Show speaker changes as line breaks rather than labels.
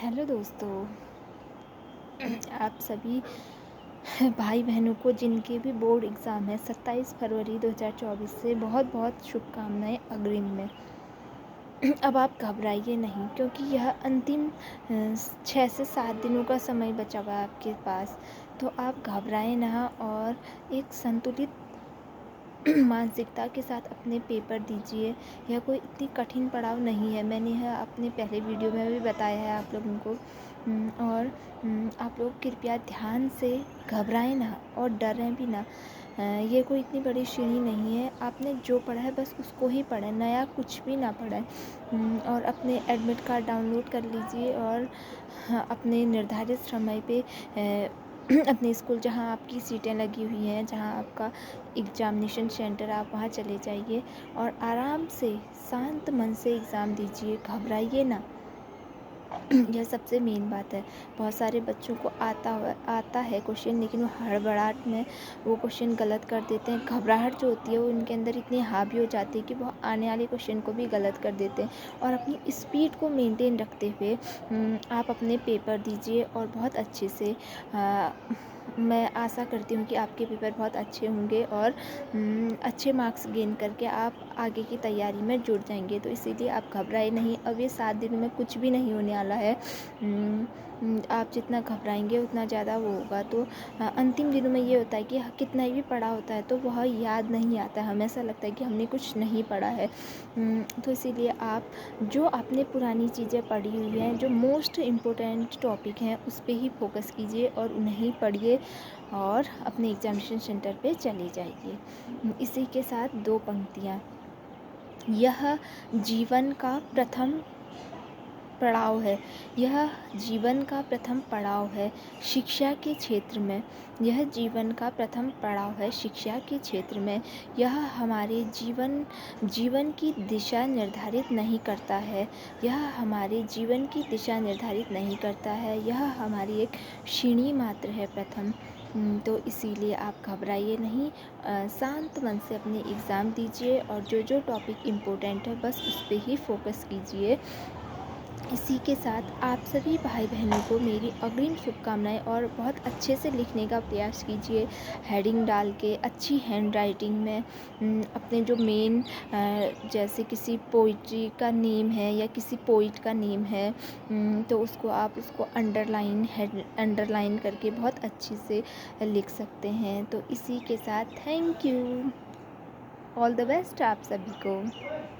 Hello दोस्तों। आप सभी भाई बहनों को जिनके भी बोर्ड एग्ज़ाम है 27 फरवरी 2024 से बहुत बहुत शुभकामनाएं अग्रिम में। अब आप घबराइए नहीं, क्योंकि यह अंतिम 6 से 7 दिनों का समय बचा हुआ है आपके पास। तो आप घबराएं ना और एक संतुलित मानसिकता के साथ अपने पेपर दीजिए। यह कोई इतनी कठिन पड़ाव नहीं है। मैंने यह अपने पहले वीडियो में भी बताया है आप लोगों को। और आप लोग कृपया ध्यान से घबराएं ना और डरें भी ना। ये कोई इतनी बड़ी श्रेणी नहीं है। आपने जो पढ़ा है बस उसको ही पढ़ें, नया कुछ भी ना पढ़ें। और अपने एडमिट कार्ड डाउनलोड कर लीजिए और अपने निर्धारित समय पे अपने स्कूल जहाँ आपकी सीटें लगी हुई हैं, जहाँ आपका एग्ज़ामिनेशन सेंटर, आप वहाँ चले जाइए और आराम से शांत मन से एग्ज़ाम दीजिए। घबराइए ना। यह सबसे मेन बात है। बहुत सारे बच्चों को आता है क्वेश्चन, लेकिन वो हड़बड़ाहट में वो क्वेश्चन गलत कर देते हैं। घबराहट जो होती है वो उनके अंदर इतनी हावी हो जाती है कि वो आने वाले क्वेश्चन को भी गलत कर देते हैं। और अपनी स्पीड को मेंटेन रखते हुए आप अपने पेपर दीजिए और बहुत अच्छे से मैं आशा करती हूँ कि आपके पेपर बहुत अच्छे होंगे और अच्छे मार्क्स गेन करके आप आगे की तैयारी में जुट जाएंगे। तो इसीलिए आप घबराए नहीं। अब ये 7 दिनों में कुछ भी नहीं होने वाला है। आप जितना घबराएंगे उतना ज़्यादा वो होगा। तो अंतिम दिनों में ये होता है कि कितना भी पढ़ा होता है तो वह याद नहीं आता है। हमें ऐसा लगता है कि हमने कुछ नहीं पढ़ा है। तो इसीलिए आप जो आपने पुरानी चीज़ें पढ़ी हुई हैं, जो मोस्ट इम्पोर्टेंट टॉपिक हैं, उस पर ही फोकस कीजिए और उन्हें ही पढ़िए और अपने एग्जामिनेशन सेंटर पे चले जाइए। इसी के साथ 2 पंक्तियाँ। यह जीवन का प्रथम पड़ाव है। यह जीवन का प्रथम पड़ाव है शिक्षा के क्षेत्र में। यह जीवन का प्रथम पड़ाव है शिक्षा के क्षेत्र में। यह हमारे जीवन की दिशा निर्धारित नहीं करता है। यह हमारे जीवन की दिशा निर्धारित नहीं करता है। यह हमारी एक सीढ़ी मात्र है प्रथम। तो इसीलिए आप घबराइए नहीं। शांत मन से अपने एग्ज़ाम दीजिए और जो जो टॉपिक इम्पोर्टेंट है बस उस पर ही फोकस कीजिए। इसी के साथ आप सभी भाई बहनों को मेरी अग्रिम शुभकामनाएं और बहुत अच्छे से लिखने का प्रयास कीजिए। हेडिंग डाल के अच्छी हैंड राइटिंग में अपने जो मेन जैसे किसी पोइट्री का नेम है या किसी पोइट का नेम है, तो उसको अंडरलाइन करके बहुत अच्छे से लिख सकते हैं। तो इसी के साथ thank you. All the best आप सभी को।